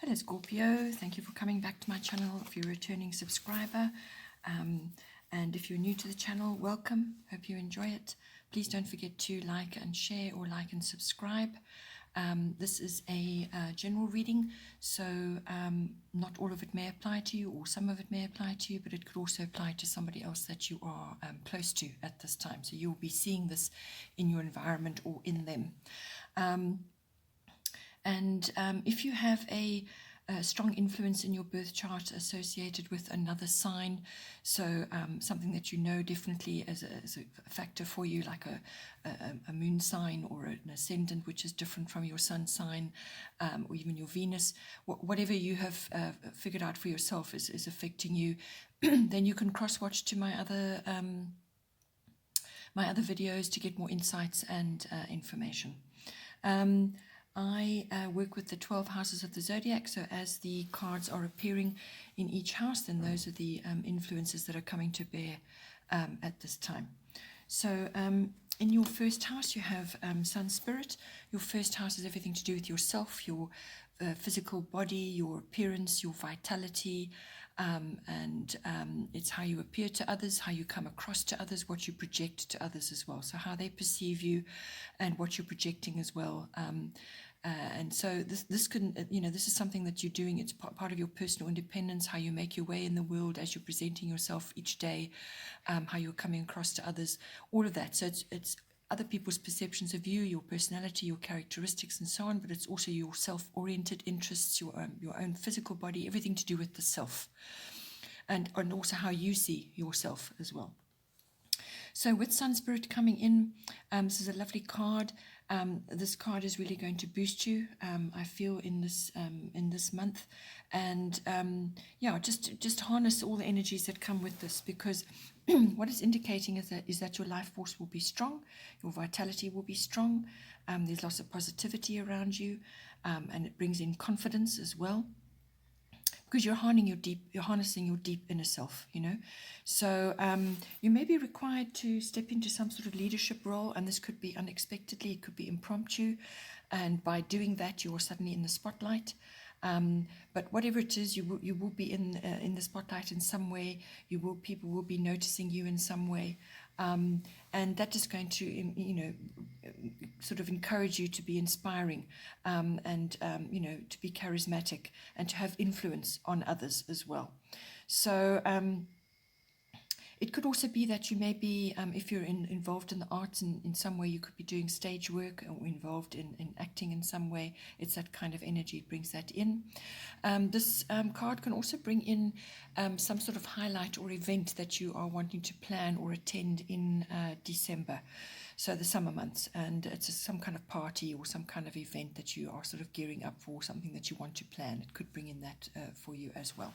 Hello Scorpio, thank you for coming back to my channel. If you're a returning subscriber, and if you're new to the channel, welcome. Hope you enjoy it. Please don't forget to like and share, or like and subscribe. This is a general reading, so not all of it may apply to you, or some of it may apply to you, but it could also apply to somebody else that you are close to at this time. So you'll be seeing this in your environment or in them. If you have a strong influence in your birth chart associated with another sign, so something that you know definitely as a factor for you, like a moon sign or an ascendant which is different from your sun sign, or even your Venus, whatever you have figured out for yourself is affecting you, then you can cross-watch to my other videos to get more insights and information. I work with the 12 houses of the zodiac, so as the cards are appearing in each house, then those are the influences that are coming to bear at this time. So in your first house you have Sun Spirit. Your first house is everything to do with yourself, your physical body, your appearance, your vitality, and it's how you appear to others, how you come across to others, what you project to others as well, so how they perceive you and what you're projecting as well. And so this can, this is something that you're doing. It's part of your personal independence, how you make your way in the world as you're presenting yourself each day, how you're coming across to others, all of that. So it's other people's perceptions of you, your personality, your characteristics, and so on. But it's also your self-oriented interests, your own physical body, everything to do with the self, and also how you see yourself as well. So with Sun Spirit coming in, this is a lovely card. This card is really going to boost you, I feel, in this month, and yeah, just harness all the energies that come with this, because what it's indicating is that your life force will be strong, your vitality will be strong. There's lots of positivity around you, and it brings in confidence as well, because you're harnessing your deep inner self, So you may be required to step into some sort of leadership role, and this could be unexpectedly, it could be impromptu, and by doing that, you're suddenly in the spotlight. But whatever it is, you will be in the spotlight in some way. People will be noticing you in some way, and that is going to, sort of encourage you to be inspiring, and to be charismatic and to have influence on others as well. So it could also be that you may be, if you're involved in the arts in some way, you could be doing stage work or involved in acting in some way. It's that kind of energy, it brings that in. This card can also bring in some sort of highlight or event that you are wanting to plan or attend in December, so the summer months, and it's some kind of party or some kind of event that you are sort of gearing up for, something that you want to plan. It could bring in that for you as well.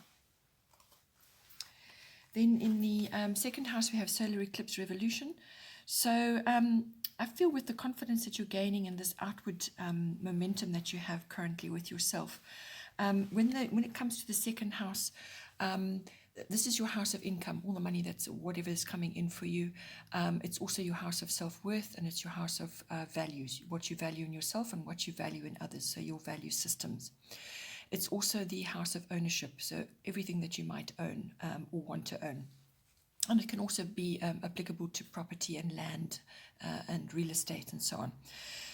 Then in the second house, we have solar eclipse revolution. So I feel with the confidence that you're gaining and this outward momentum that you have currently with yourself, when it comes to the second house, this is your house of income, all the money that's whatever is coming in for you. It's also your house of self-worth, and it's your house of values, what you value in yourself and what you value in others, so your value systems. It's also the house of ownership, so everything that you might own or want to own. And it can also be applicable to property and land and real estate and so on.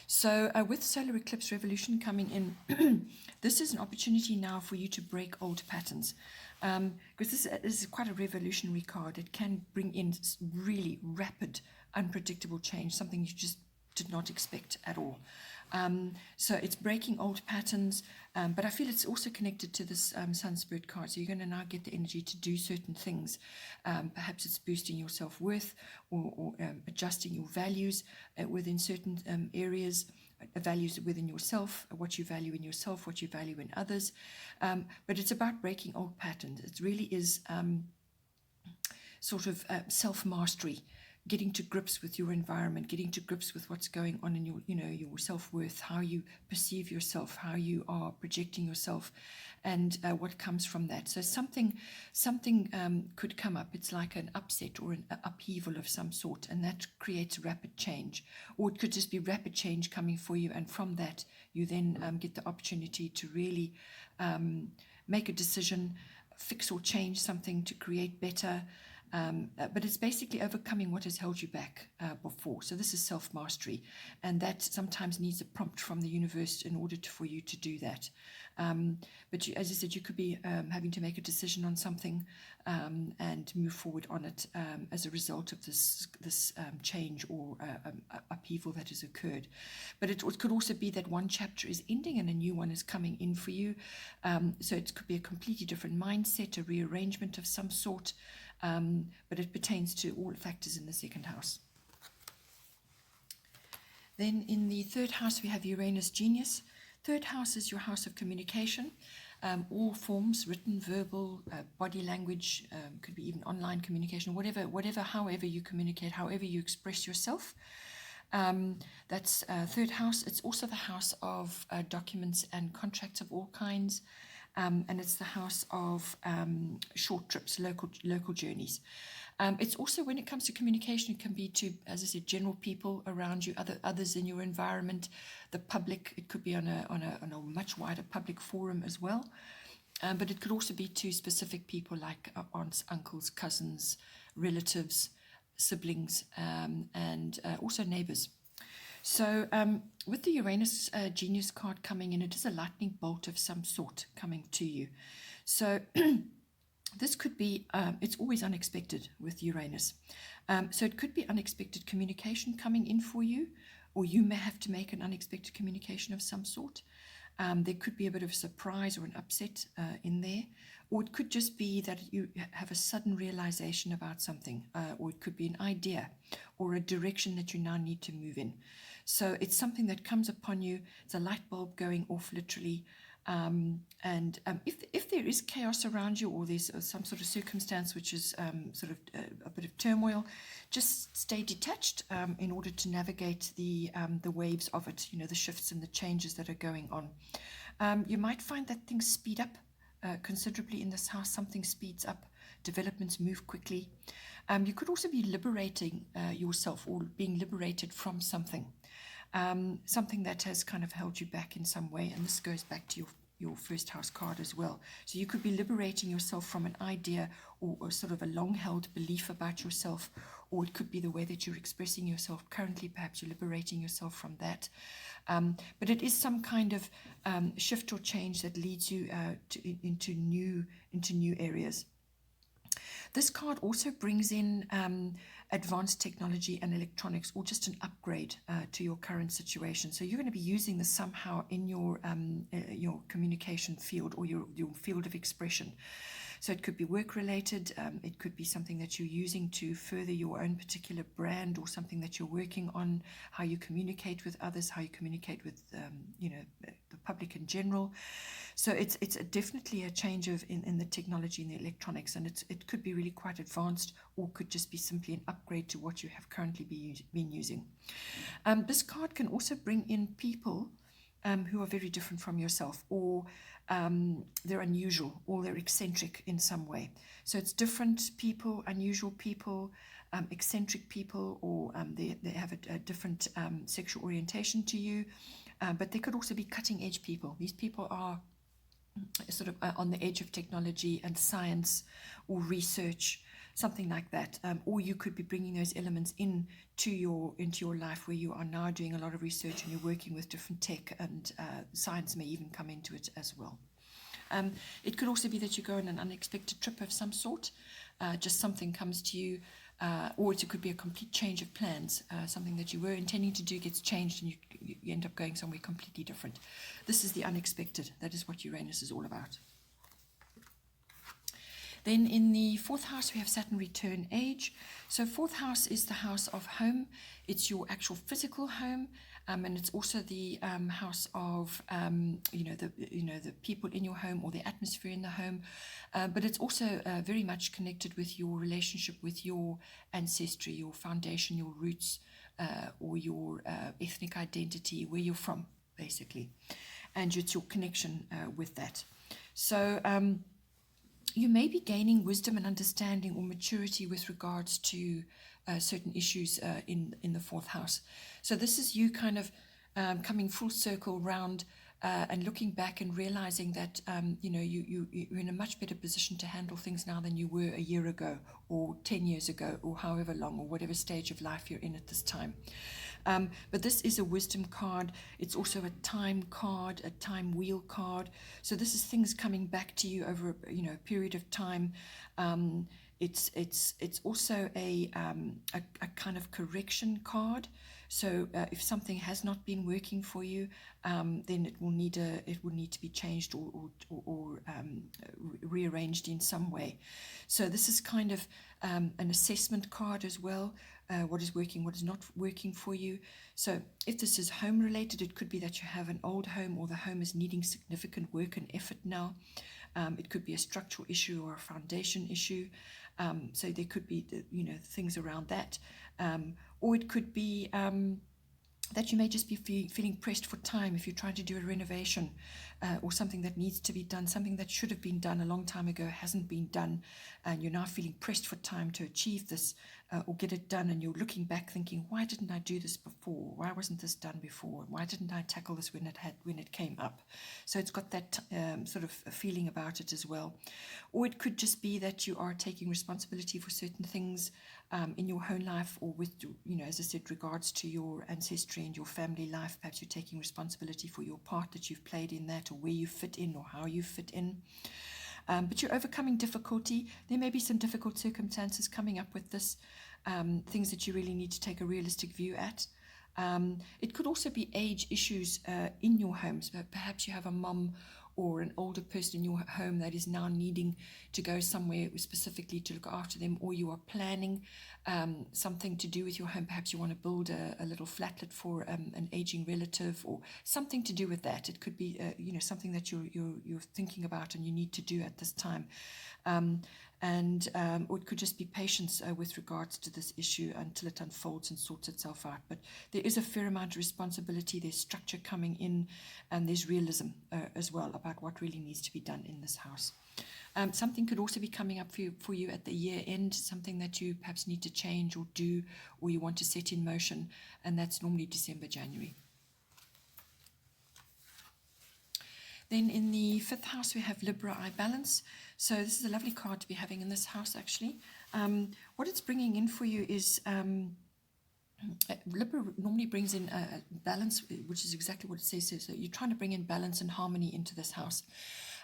So with solar eclipse revolution coming in, this is an opportunity now for you to break old patterns, because this is quite a revolutionary card. It can bring in really rapid, unpredictable change, something you just did not expect at all. So it's breaking old patterns, but I feel it's also connected to this Sun Spirit card. So you're going to now get the energy to do certain things. Perhaps it's boosting your self-worth, or adjusting your values within certain areas, values within yourself, what you value in yourself, what you value in others. But it's about breaking old patterns. It really is sort of self-mastery getting to grips with your environment, getting to grips with what's going on in your, your self-worth, how you perceive yourself, how you are projecting yourself, and what comes from that. So something could come up. It's like an upset or an upheaval of some sort, and that creates rapid change. Or it could just be rapid change coming for you, and from that you then get the opportunity to really make a decision, fix or change something to create better. But it's basically overcoming what has held you back before. So this is self-mastery, and that sometimes needs a prompt from the universe in order for you to do that. But as I said, you could be having to make a decision on something and move forward on it as a result of this change or upheaval that has occurred. But it could also be that one chapter is ending and a new one is coming in for you. So it could be a completely different mindset, a rearrangement of some sort. But it pertains to all factors in the second house. Then in the third house, we have Uranus Genius. Third house is your house of communication. All forms, written, verbal, body language, could be even online communication, however you communicate, however you express yourself. That's third house. It's also the house of documents and contracts of all kinds. And it's the house of short trips, local journeys. It's also, when it comes to communication, it can be to, as I said, general people around you, others in your environment, the public. It could be on a much wider public forum as well. But it could also be to specific people like aunts, uncles, cousins, relatives, siblings, and also neighbors. So with the Uranus Genius card coming in, it is a lightning bolt of some sort coming to you. So this could be, it's always unexpected with Uranus. So it could be unexpected communication coming in for you, or you may have to make an unexpected communication of some sort. There could be a bit of a surprise or an upset in there. Or it could just be that you have a sudden realization about something, or it could be an idea or a direction that you now need to move in. So it's something that comes upon you. It's a light bulb going off, literally. And if there is chaos around you, or there's some sort of circumstance which is sort of a bit of turmoil, just stay detached in order to navigate the waves of it, the shifts and the changes that are going on. You might find that things speed up considerably in this house. Something speeds up, developments move quickly. You could also be liberating yourself, or being liberated from something. Something that has kind of held you back in some way, and this goes back to your first house card as well. So you could be liberating yourself from an idea or sort of a long-held belief about yourself, or it could be the way that you're expressing yourself currently. Perhaps you're liberating yourself from that. But it is some kind of shift or change that leads you into new areas. This card also brings in advanced technology and electronics, or just an upgrade to your current situation. So you're going to be using this somehow in your communication field, or your field of expression. So it could be work-related, it could be something that you're using to further your own particular brand, or something that you're working on, how you communicate with others, how you communicate with the public in general. So it's definitely a change in the technology and the electronics, and it could be really quite advanced, or could just be simply an upgrade to what you have currently been using. This card can also bring in people who are very different from yourself, or they're unusual, or they're eccentric in some way. So it's different people, unusual people, eccentric people, or they have a different sexual orientation to you. But they could also be cutting-edge people. These people are sort of on the edge of technology and science or research, something like that. Or you could be bringing those elements into your life, where you are now doing a lot of research and you're working with different tech, and science may even come into it as well. It could also be that you go on an unexpected trip of some sort. Just something comes to you, or it could be a complete change of plans. Something that you were intending to do gets changed, and you end up going somewhere completely different. This is the unexpected. That is what Uranus is all about. Then in the fourth house, we have Saturn return age. So fourth house is the house of home. It's your actual physical home. and it's also the house of the people in your home or the atmosphere in the home, but it's also very much connected with your relationship with your ancestry, your foundation, your roots, or your ethnic identity, where you're from, basically, and it's your connection with that. So you may be gaining wisdom and understanding or maturity with regards to certain issues in the fourth house. So this is you kind of coming full circle round and looking back and realizing that you're in a much better position to handle things now than you were a year ago or 10 years ago or however long or whatever stage of life you're in at this time. But this is a wisdom card. It's also a time card, a time wheel card. So this is things coming back to you over a period of time. It's also a kind of correction card. So if something has not been working for you, then it will need to be changed or rearranged in some way. So this is kind of an assessment card as well. What is working, what is not working for you. So if this is home related, it could be that you have an old home or the home is needing significant work and effort now. It could be a structural issue or a foundation issue. So there could be things around that, or it could be that you may just be feeling pressed for time if you're trying to do a renovation or something that needs to be done, something that should have been done a long time ago hasn't been done, and you're now feeling pressed for time to achieve this or get it done, and you're looking back thinking, why didn't I do this before? Why wasn't this done before? Why didn't I tackle this when it came up? So it's got that sort of feeling about it as well. Or it could just be that you are taking responsibility for certain things in your home life, or with, as I said, regards to your ancestry and your family life. Perhaps you're taking responsibility for your part that you've played in that, or where you fit in, or how you fit in. But you're overcoming difficulty. There may be some difficult circumstances coming up with this, things that you really need to take a realistic view at. It could also be age issues in your homes. Perhaps you have a mum or an older person in your home that is now needing to go somewhere specifically to look after them, or you are planning something to do with your home. Perhaps you want to build a little flatlet for an aging relative, or something to do with that. It could be something that you're thinking about and you need to do at this time. Or it could just be patience with regards to this issue until it unfolds and sorts itself out. But there is a fair amount of responsibility, there's structure coming in, and there's realism as well about what really needs to be done in this house. Something could also be coming up for you at the year end, something that you perhaps need to change or do, or you want to set in motion, and that's normally December, January. Then in the fifth house, we have Libra I balance. So this is a lovely card to be having in this house, actually. What it's bringing in for you is Libra normally brings in balance, which is exactly what it says. So you're trying to bring in balance and harmony into this house.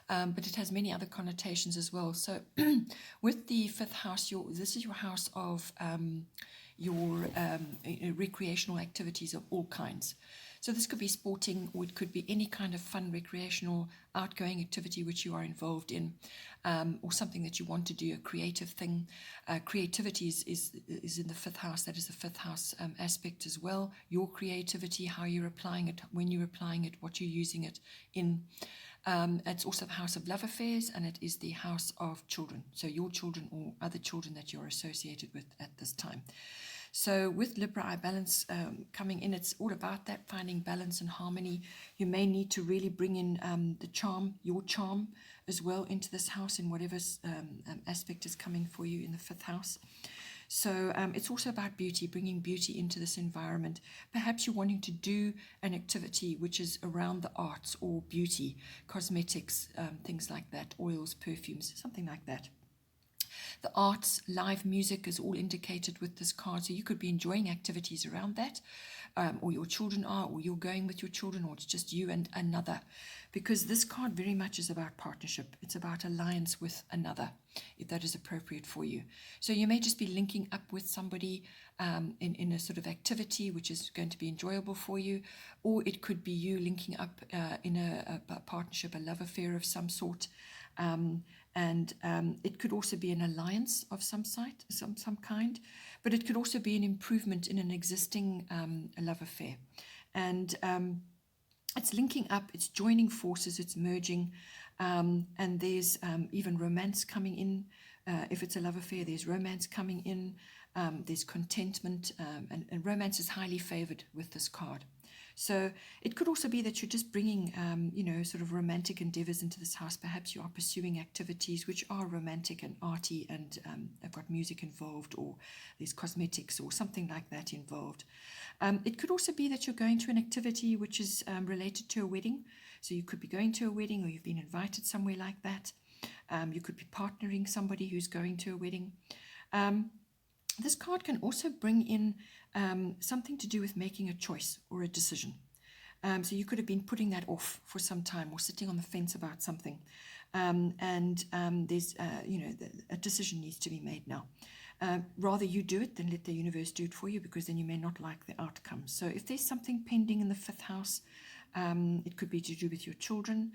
But it has many other connotations as well. So with the fifth house, this is your house of your recreational activities of all kinds. So this could be sporting, or it could be any kind of fun, recreational, outgoing activity which you are involved in, or something that you want to do, a creative thing. Creativity is in the fifth house. That is the fifth house aspect as well. Your creativity, how you're applying it, when you're applying it, what you're using it in. It's also the house of love affairs, and it is the house of children. So your children or other children that you're associated with at this time. So with Libra I balance coming in, it's all about that, finding balance and harmony. You may need to really bring in the charm, your charm as well, into this house in whatever aspect is coming for you in the fifth house. So it's also about beauty, bringing beauty into this environment. Perhaps you're wanting to do an activity which is around the arts or beauty, cosmetics, things like that, oils, perfumes, something like that. The arts, live music is all indicated with this card. So you could be enjoying activities around that, or your children are, or you're going with your children, or it's just you and another. Because this card very much is about partnership. It's about alliance with another, if that is appropriate for you. So you may just be linking up with somebody in a sort of activity which is going to be enjoyable for you, or it could be you linking up in a partnership, a love affair of some sort. And it could also be an alliance of some kind, but it could also be an improvement in an existing love affair. and it's linking up, it's joining forces, it's merging, and there's even romance coming in. If it's a love affair, there's romance coming in, there's contentment, and romance is highly favored with this card. So it could also be that you're just bringing, sort of romantic endeavors into this house. Perhaps you are pursuing activities which are romantic and arty and have got music involved, or there's cosmetics or something like that involved. It could also be that you're going to an activity which is related to a wedding. So you could be going to a wedding, or you've been invited somewhere like that. You could be partnering somebody who's going to a wedding. This card can also bring in something to do with making a choice or a decision. So you could have been putting that off for some time, or sitting on the fence about something. There's, a decision needs to be made now. Rather you do it than let the universe do it for you, because then you may not like the outcome. So if there's something pending in the 5th house, it could be to do with your children,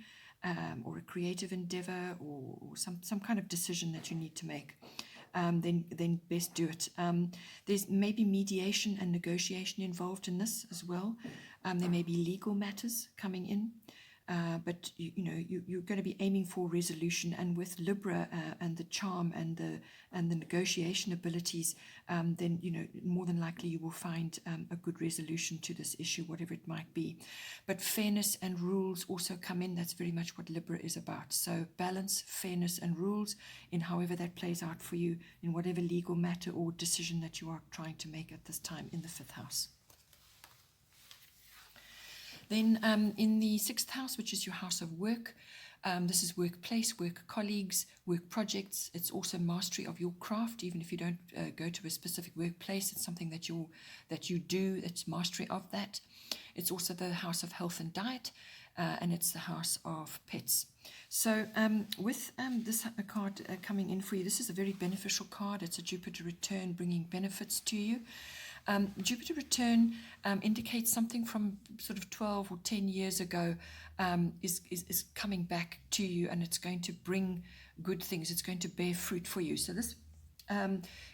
or a creative endeavor, or some kind of decision that you need to make. Then best do it. There's maybe mediation and negotiation involved in this as well. There may be legal matters coming in, but you're going to be aiming for resolution. And with Libra and the charm and the negotiation abilities, then more than likely you will find a good resolution to this issue, whatever it might be. But fairness and rules also come in. That's very much what Libra is about. So balance, fairness, and rules in however that plays out for you in whatever legal matter or decision that you are trying to make at this time in the 5th house. Then in the 6th house, which is your house of work, this is workplace, work colleagues, work projects. It's also mastery of your craft. Even if you don't go to a specific workplace, it's something that you do. It's mastery of that. It's also the house of health and diet, and it's the house of pets. So with this card coming in for you, this is a very beneficial card. It's a Jupiter return bringing benefits to you. Jupiter return indicates something from sort of 12 or 10 years ago is coming back to you, and it's going to bring good things. It's going to bear fruit for you. So this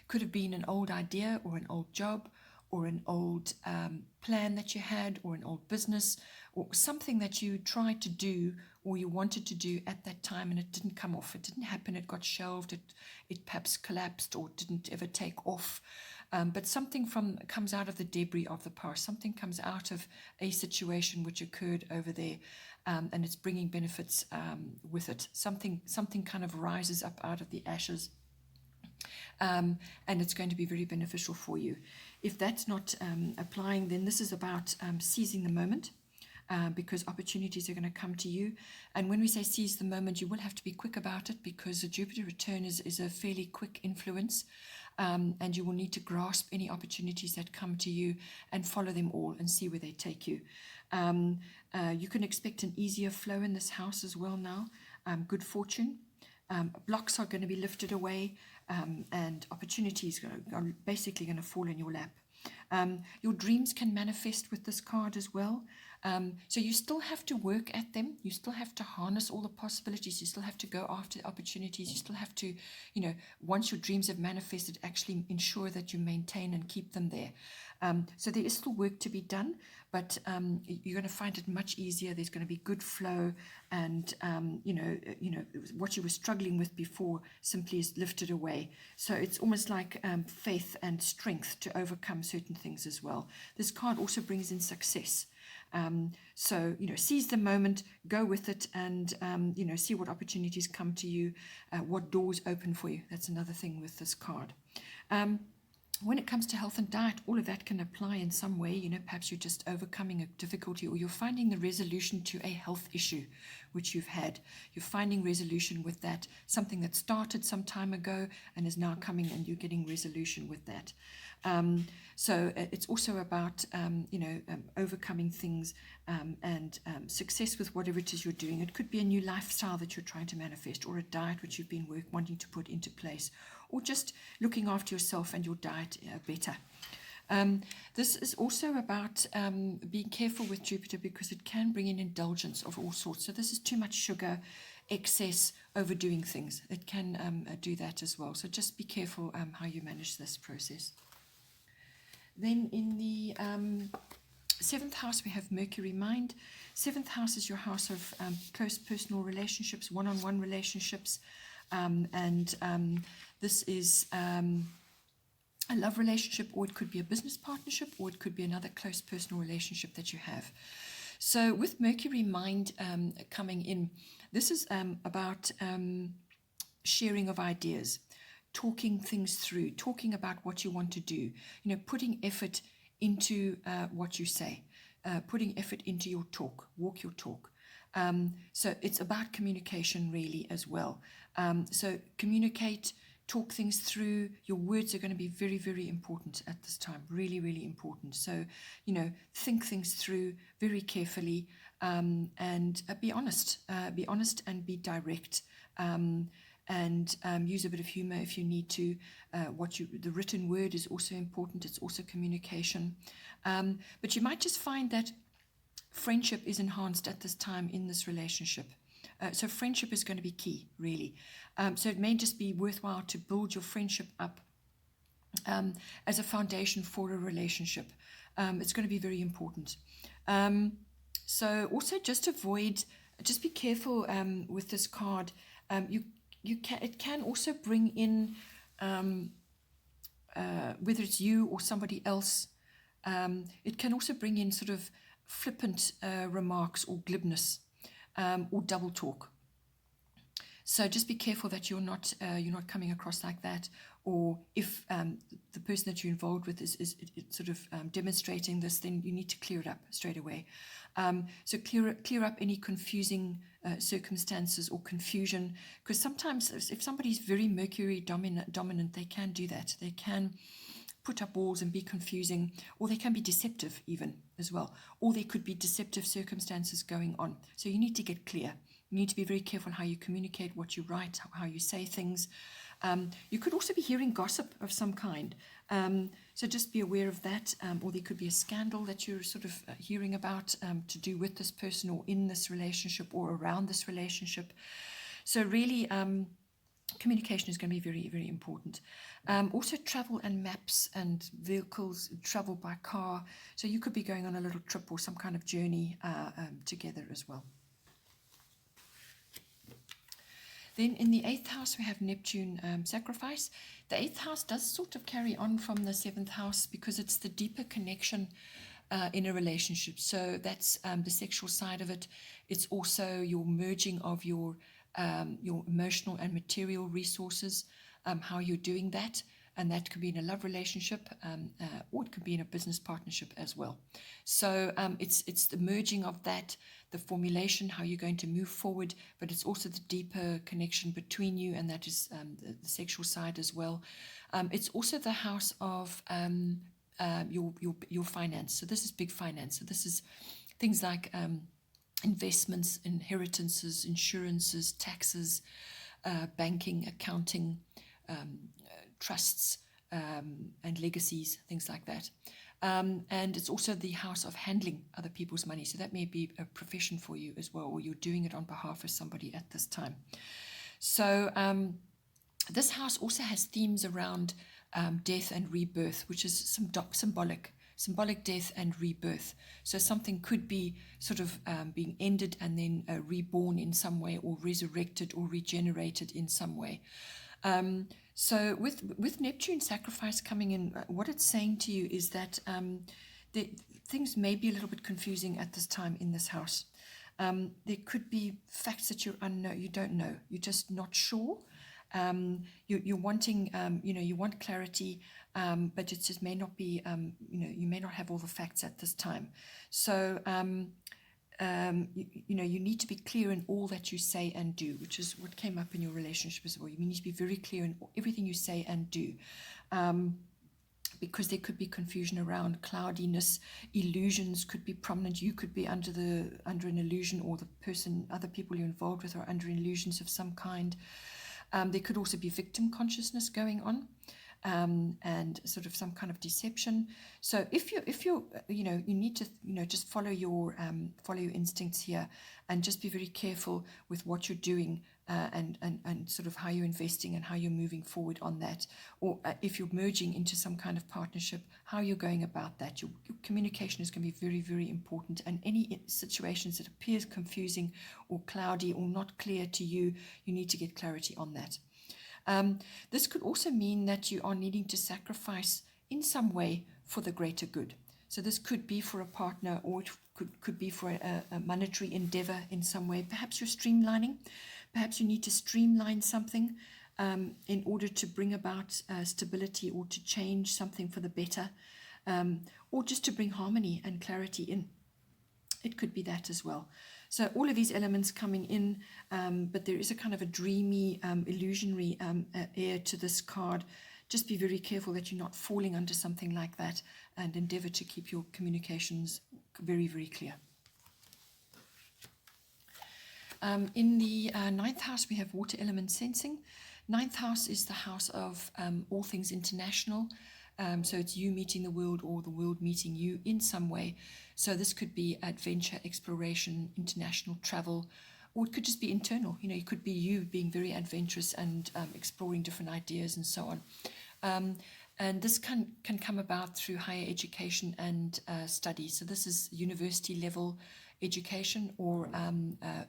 could have been an old idea, or an old job, or an old plan that you had, or an old business, or something that you tried to do or you wanted to do at that time, and it didn't come off. It didn't happen. It got shelved. It perhaps collapsed, or didn't ever take off. But something comes out of the debris of the past. Something comes out of a situation which occurred over there, and it's bringing benefits with it. Something kind of rises up out of the ashes, and it's going to be very beneficial for you. If that's not applying, then this is about seizing the moment. Because opportunities are going to come to you. And when we say seize the moment, you will have to be quick about it, because a Jupiter return is a fairly quick influence, and you will need to grasp any opportunities that come to you and follow them all and see where they take you. You can expect an easier flow in this house as well now. Good fortune. Blocks are going to be lifted away, and opportunities are basically going to fall in your lap. Your dreams can manifest with this card as well. So you still have to work at them. You still have to harness all the possibilities. You still have to go after opportunities. You still have to, once your dreams have manifested, actually ensure that you maintain and keep them there. So there is still work to be done, but you're going to find it much easier. There's going to be good flow, and what you were struggling with before simply is lifted away. So it's almost like faith and strength to overcome certain things as well. This card also brings in success. So seize the moment, go with it, and see what opportunities come to you, what doors open for you. That's another thing with this card. When it comes to health and diet, all of that can apply in some way. Perhaps you're just overcoming a difficulty, or you're finding the resolution to a health issue which you've had. You're finding resolution with that, something that started some time ago and is now coming, and you're getting resolution with that. So it's also about overcoming things, and success with whatever it is you're doing. It could be a new lifestyle that you're trying to manifest, or a diet which you've been wanting to put into place, or just looking after yourself and your diet better. This is also about being careful with Jupiter, because it can bring in indulgence of all sorts. So this is too much sugar, excess, overdoing things. It can do that as well. So just be careful how you manage this process. Then in the Seventh house, we have Mercury mind. Seventh house is your house of close personal relationships, one-on-one relationships. This is a love relationship, or it could be a business partnership, or it could be another close personal relationship that you have. So with Mercury mind coming in, this is about sharing of ideas, talking things through, talking about what you want to do, putting effort into what you say, putting effort into your talk, walk your talk. So it's about communication really as well. So communicate, talk things through. Your words are going to be very, very important at this time, really, really important. So, think things through very carefully, and be honest and be direct. Use a bit of humor if you need to. The written word is also important. It's also communication. But you might just find that friendship is enhanced at this time in this relationship. So friendship is going to be key, really. So it may just be worthwhile to build your friendship up as a foundation for a relationship. It's going to be very important. So also just be careful with this card. It can also bring in, whether it's you or somebody else, it can also bring in sort of flippant remarks or glibness, or double talk. So just be careful that you're not coming across like that, or if the person that you're involved with is sort of demonstrating this, then you need to clear it up straight away. So clear up any confusing circumstances or confusion, because sometimes if somebody's very Mercury dominant, they can do that. They can put up walls and be confusing, or they can be deceptive even as well, or there could be deceptive circumstances going on. So you need to get clear. You need to be very careful how you communicate, what you write, how you say things. You could also be hearing gossip of some kind. So just be aware of that. Or there could be a scandal that you're sort of hearing about to do with this person or in this relationship or around this relationship. So really, communication is going to be very, very important. Also travel and maps and vehicles, travel by car. So you could be going on a little trip or some kind of journey together as well. Then in the 8th house, we have Neptune sacrifice. The 8th house does sort of carry on from the 7th house because it's the deeper connection in a relationship. So that's the sexual side of it. It's also your merging of your emotional and material resources, how you're doing that. And that could be in a love relationship, or it could be in a business partnership as well. So it's the merging of that, the formulation, how you're going to move forward, but it's also the deeper connection between you, and that is the sexual side as well. It's also the house of your finance. So this is big finance. So this is things like investments, inheritances, insurances, taxes, banking, accounting, trusts, and legacies, things like that. And it's also the house of handling other people's money. So that may be a profession for you as well, or you're doing it on behalf of somebody at this time. So this house also has themes around death and rebirth, which is symbolic death and rebirth. So something could be sort of being ended and then reborn in some way, or resurrected or regenerated in some way. So with Neptune sacrifice coming in, what it's saying to you is that things may be a little bit confusing at this time in this house. There could be facts that you don't know. You're just not sure. You're wanting, you want clarity, but it just may not be, you may not have all the facts at this time. So, you need to be clear in all that you say and do, which is what came up in your relationship as well. You need to be very clear in everything you say and do, because there could be confusion around cloudiness. Illusions could be prominent. You could be under an illusion, or other people you're involved with are under illusions of some kind. There could also be victim consciousness going on. and sort of some kind of deception. So if you you need to just follow your instincts here, and just be very careful with what you're doing, and sort of how you're investing and how you're moving forward on that. Or if you're merging into some kind of partnership, how you're going about that. Your communication is going to be very, very important, and any situations that appears confusing or cloudy or not clear to you, you need to get clarity on that. This could also mean that you are needing to sacrifice in some way for the greater good. So this could be for a partner, or it could be for a monetary endeavor in some way. Perhaps you're streamlining. Perhaps you need to streamline something in order to bring about stability, or to change something for the better, or just to bring harmony and clarity in. It could be that as well. So all of these elements coming in, but there is a kind of a dreamy, illusionary air to this card. Just be very careful that you're not falling under something like that, and endeavor to keep your communications very, very clear. In the ninth house, we have water element sensing. Ninth house is the house of all things international. So it's you meeting the world, or the world meeting you in some way. So this could be adventure, exploration, international travel, or it could just be internal. It could be you being very adventurous and exploring different ideas and so on. And this can come about through higher education and study. So this is university level education, or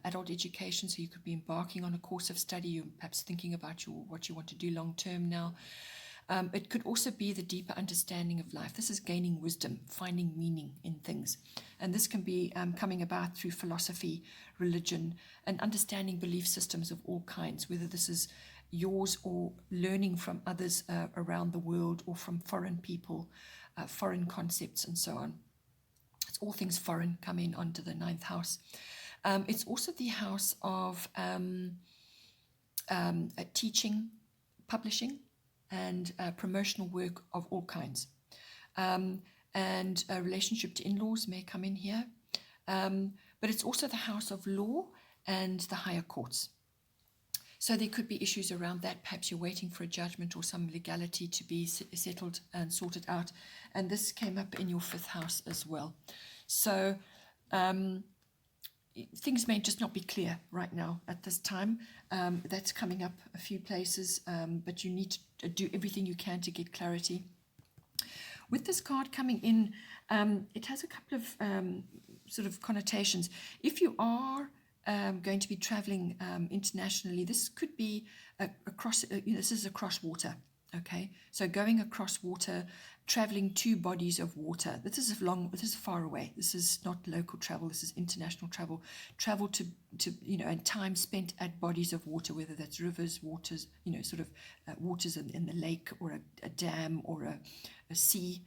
adult education. So you could be embarking on a course of study. You're perhaps thinking about what you want to do long term now. It could also be the deeper understanding of life. This is gaining wisdom, finding meaning in things. And this can be coming about through philosophy, religion, and understanding belief systems of all kinds, whether this is yours or learning from others around the world, or from foreign people, foreign concepts, and so on. It's all things foreign come in onto the ninth house. It's also the house of teaching, publishing, and promotional work of all kinds. And a relationship to in-laws may come in here. But it's also the house of law and the higher courts. So there could be issues around that. Perhaps you're waiting for a judgment or some legality to be settled and sorted out. And this came up in your fifth house as well. So things may just not be clear right now at this time. That's coming up a few places, but you need to do everything you can to get clarity. With this card coming in, it has a couple of sort of connotations. If you are going to be traveling internationally, this could be across, this is across water. Okay, so going across water, traveling to bodies of water. This is far away. This is not local travel. This is international travel. Travel to and time spent at bodies of water, whether that's rivers, waters, sort of waters in the lake, or a dam, or a sea.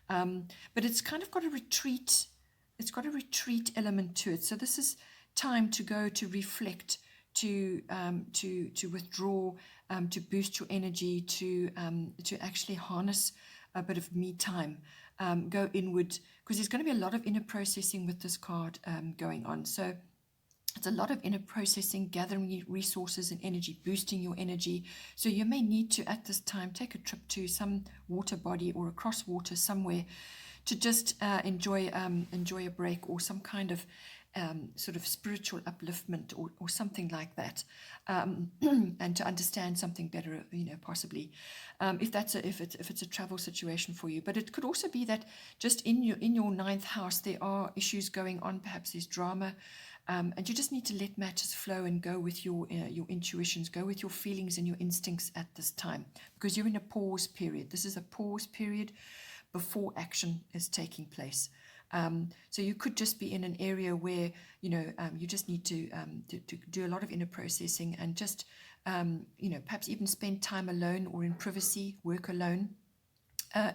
But it's kind of got a retreat. It's got a retreat element to it. So this is time to go, to reflect, to withdraw, to boost your energy, to actually harness a bit of me time, go inward, because there's going to be a lot of inner processing with this card going on. So it's a lot of inner processing, gathering resources and energy, boosting your energy. So you may need to, at this time, take a trip to some water body or across water somewhere to just enjoy a break, or some kind of sort of spiritual upliftment, or something like that, and to understand something better, possibly, if it's a travel situation for you. But it could also be that just in your ninth house there are issues going on. Perhaps there's drama, and you just need to let matters flow and go with your intuitions, go with your feelings and your instincts at this time, because you're in a pause period. This is a pause period before action is taking place. So you could just be in an area where you just need to do a lot of inner processing, and just perhaps even spend time alone, or in privacy, work alone,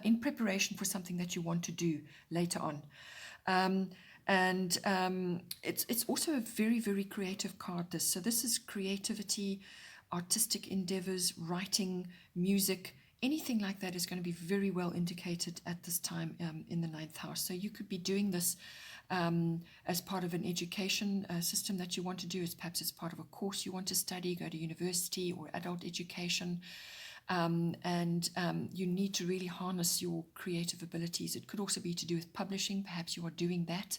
in preparation for something that you want to do later on. It's also a very, very creative card. So this is creativity, artistic endeavors, writing, music. Anything like that is going to be very well indicated at this time in the ninth house. So you could be doing this as part of an education system that you want to do. Perhaps it's part of a course you want to study, go to university or adult education. You need to really harness your creative abilities. It could also be to do with publishing. Perhaps you are doing that,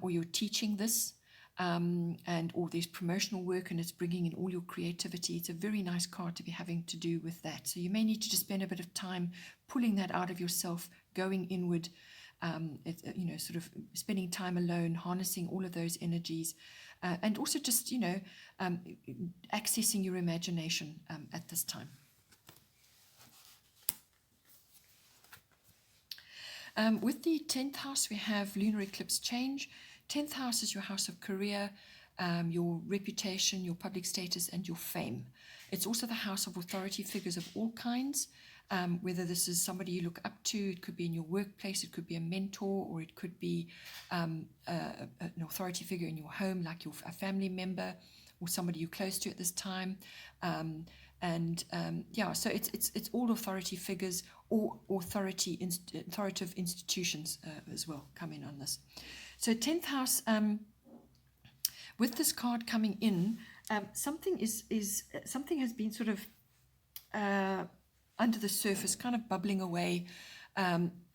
or you're teaching this, or there's promotional work and it's bringing in all your creativity. It's a very nice card to be having to do with that. So you may need to just spend a bit of time pulling that out of yourself, going inward, sort of spending time alone, harnessing all of those energies, and also just, accessing your imagination at this time. With the 10th house, we have lunar eclipse change. 10th house is your house of career, your reputation, your public status, and your fame. It's also the house of authority figures of all kinds, whether this is somebody you look up to, it could be in your workplace, it could be a mentor, or it could be an authority figure in your home, like a family member or somebody you're close to at this time. So it's all authority figures or authoritative institutions as well come in on this. So 10th house, with this card coming in, something has been sort of under the surface, kind of bubbling away.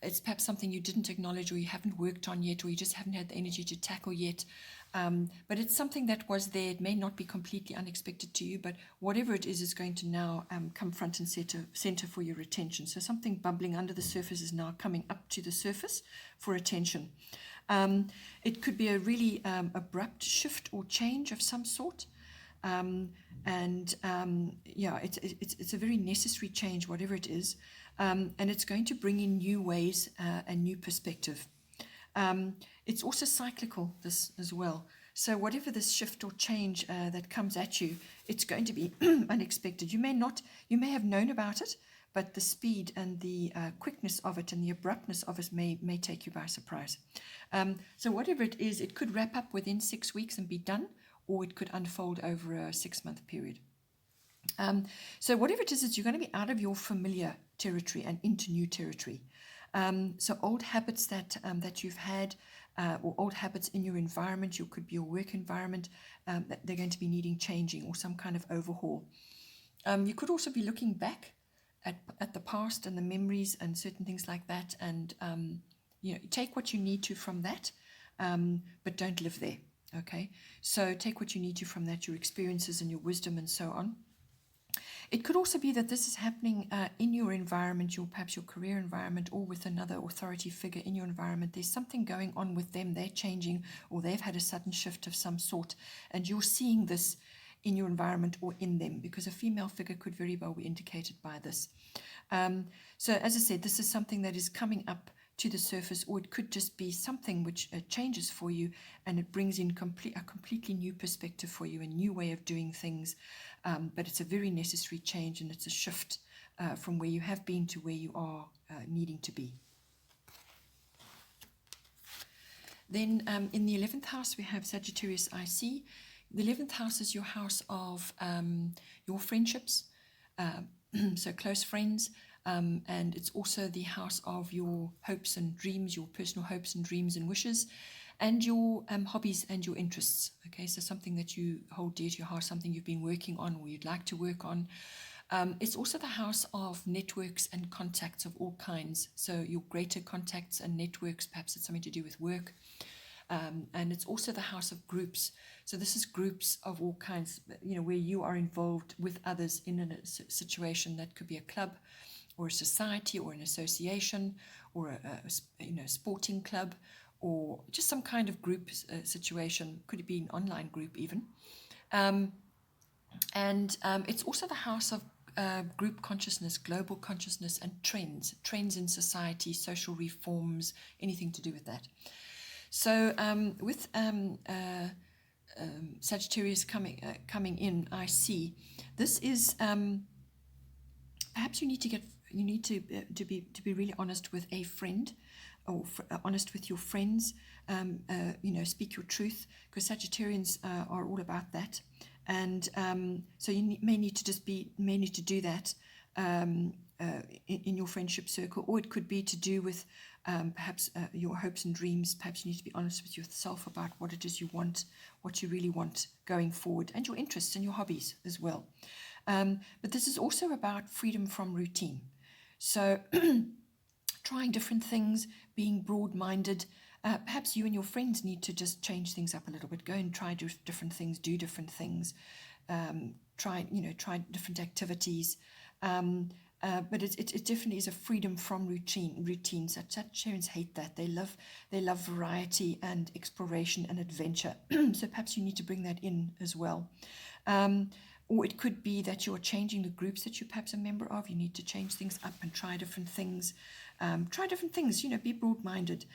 It's perhaps something you didn't acknowledge, or you haven't worked on yet, or you just haven't had the energy to tackle yet. But it's something that was there. It may not be completely unexpected to you, but whatever it is going to now come front and center for your attention. So something bubbling under the surface is now coming up to the surface for attention. It could be a really abrupt shift or change of some sort. It's a very necessary change, whatever it is. And it's going to bring in new ways and new perspective. It's also cyclical, this as well. So whatever this shift or change that comes at you, it's going to be unexpected. You may have known about it, but the speed and the quickness of it and the abruptness of it may take you by surprise. So whatever it is, it could wrap up within 6 weeks and be done, or it could unfold over a 6-month period. So whatever it is, you're going to be out of your familiar territory and into new territory. So old habits that you've had, or old habits in your environment, could be your work environment, that they're going to be needing changing or some kind of overhaul. You could also be looking back at the past and the memories and certain things like that, and take what you need to from that, but don't live there. Okay, so take what you need to from that, your experiences and your wisdom and so on. It could also be that this is happening in your environment, perhaps your career environment, or with another authority figure in your environment. There's something going on with them. They're changing, or they've had a sudden shift of some sort, and you're seeing this in your environment or in them, because a female figure could very well be indicated by this. So as I said, this is something that is coming up to the surface, or it could just be something which changes for you, and it brings in a completely new perspective for you, a new way of doing things. But it's a very necessary change, and it's a shift from where you have been to where you are needing to be. Then in the 11th house, we have Sagittarius IC. The 11th house is your house of your friendships, so close friends. And it's also the house of your hopes and dreams, your personal hopes and dreams and wishes, and your hobbies and your interests. Okay, so something that you hold dear to your heart, something you've been working on or you'd like to work on. It's also the house of networks and contacts of all kinds. So your greater contacts and networks, perhaps it's something to do with work. And it's also the house of groups. So this is groups of all kinds, where you are involved with others in a situation that could be a club, or a society, or an association, or a sporting club, or just some kind of group situation. Could be an online group even. It's also the house of group consciousness, global consciousness, and trends in society, social reforms, anything to do with that. So with Sagittarius coming in, I see this is perhaps you need to be really honest with a friend, or honest with your friends. Speak your truth, because Sagittarians are all about that. And so you may need to do that in your friendship circle, or it could be to do with perhaps your hopes and dreams. Perhaps you need to be honest with yourself about what it is you want, what you really want going forward, and your interests and your hobbies as well. But this is also about freedom from routine. So trying different things, being broad-minded. Perhaps you and your friends need to just change things up a little bit. Go and try different things, do different things, try different activities. But it definitely is a freedom from routines. Sagittarians hate that. They love variety and exploration and adventure. So perhaps you need to bring that in as well. Or it could be that you're changing the groups that you're perhaps a member of. You need to change things up and try different things. Be broad-minded.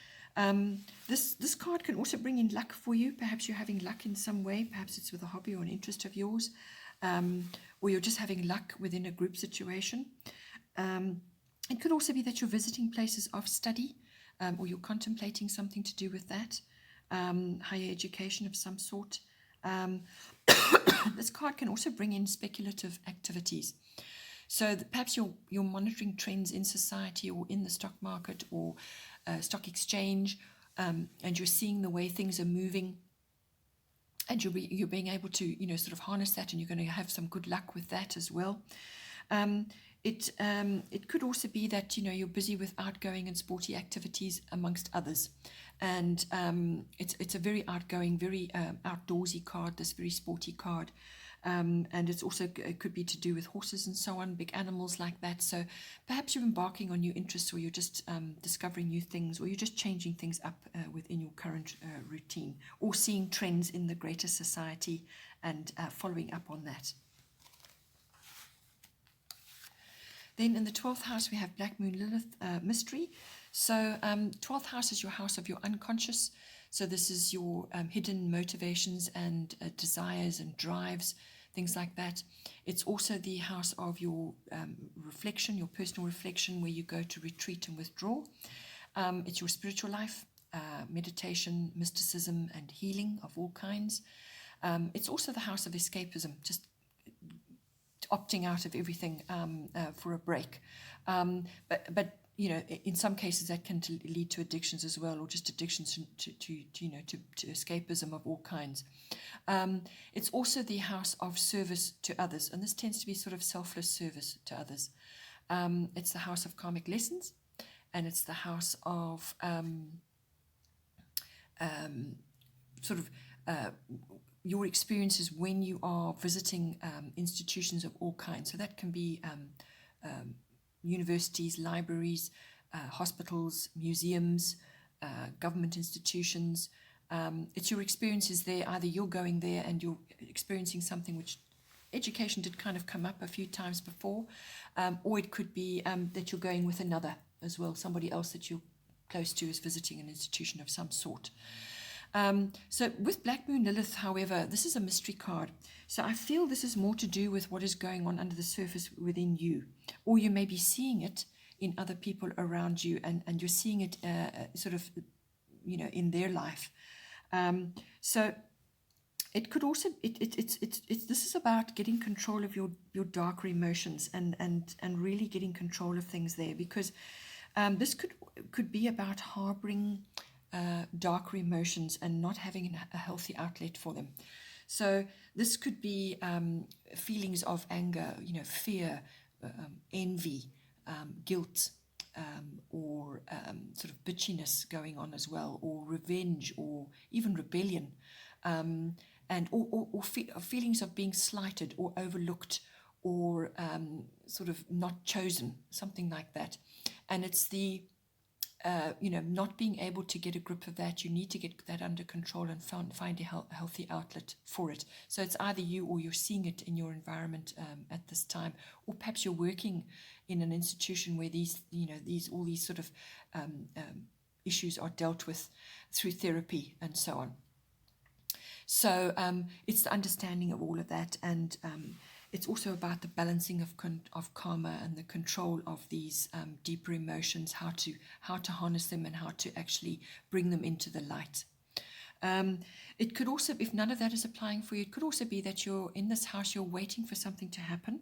This card can also bring in luck for you. Perhaps you're having luck in some way. Perhaps it's with a hobby or an interest of yours. Or you're just having luck within a group situation. It could also be that you're visiting places of study, or you're contemplating something to do with that, higher education of some sort. This card can also bring in speculative activities. So perhaps you're monitoring trends in society or in the stock market or stock exchange, and you're seeing the way things are moving, and you're being able to sort of harness that, and you're going to have some good luck with that as well. It could also be that you're busy with outgoing and sporty activities amongst others, and it's a very outgoing, very outdoorsy card. This very sporty card. And it could be to do with horses and so on, big animals like that. So perhaps you're embarking on new interests, or you're just discovering new things, or you're just changing things up within your current routine, or seeing trends in the greater society and following up on that. Then in the 12th house, we have Black Moon Lilith mystery. So 12th house is your house of your unconscious. So this is your hidden motivations and desires and drives, things like that. It's also the house of your reflection, your personal reflection, where you go to retreat and withdraw. It's your spiritual life, meditation, mysticism, and healing of all kinds. It's also the house of escapism, just opting out of everything for a break. But in some cases that can lead to addictions as well, or just addictions to escapism of all kinds. It's also the house of service to others, and this tends to be sort of selfless service to others. It's the house of karmic lessons, and it's the house of your experiences when you are visiting institutions of all kinds. So that can be universities, libraries, hospitals, museums, government institutions. It's your experiences there. Either you're going there and you're experiencing something which education did kind of come up a few times before, or it could be that you're going with another as well, somebody else that you're close to is visiting an institution of some sort. So with Black Moon Lilith, however, this is a mystery card. So I feel this is more to do with what is going on under the surface within you, or you may be seeing it in other people around you, and you're seeing it in their life. So it could also this is about getting control of your darker emotions and really getting control of things there, because this could be about harboring darker emotions and not having a healthy outlet for them. So this could be feelings of anger, fear, envy, guilt, or sort of bitchiness going on as well, or revenge, or even rebellion, and or feelings of being slighted or overlooked, or sort of not chosen, something like that. And it's the not being able to get a grip of that. You need to get that under control and find a healthy outlet for it. So it's either you, or you're seeing it in your environment at this time, or perhaps you're working in an institution where all these sort of issues are dealt with through therapy and so on. So it's the understanding of all of that, and it's also about the balancing of karma and the control of these deeper emotions, how to harness them and how to actually bring them into the light. It could also, if none of that is applying for you, it could also be that you're in this house, you're waiting for something to happen.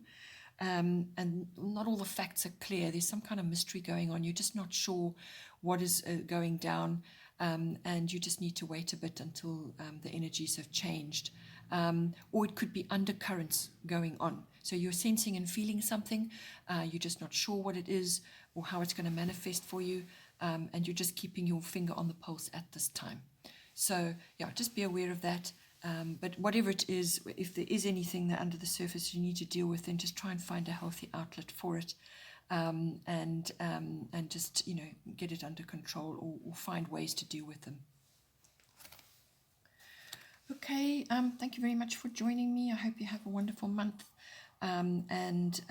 and not all the facts are clear. There's some kind of mystery going on. You're just not sure what is going down, and you just need to wait a bit until the energies have changed. Or it could be undercurrents going on. So you're sensing and feeling something, you're just not sure what it is or how it's going to manifest for you, and you're just keeping your finger on the pulse at this time. So yeah, just be aware of that. But whatever it is, if there is anything there under the surface you need to deal with, then just try and find a healthy outlet for it, and just, you know, get it under control, or find ways to deal with them. Okay, thank you very much for joining me. I hope you have a wonderful month, and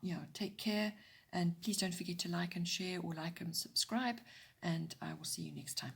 yeah, take care, and please don't forget to like and share, or like and subscribe, and I will see you next time.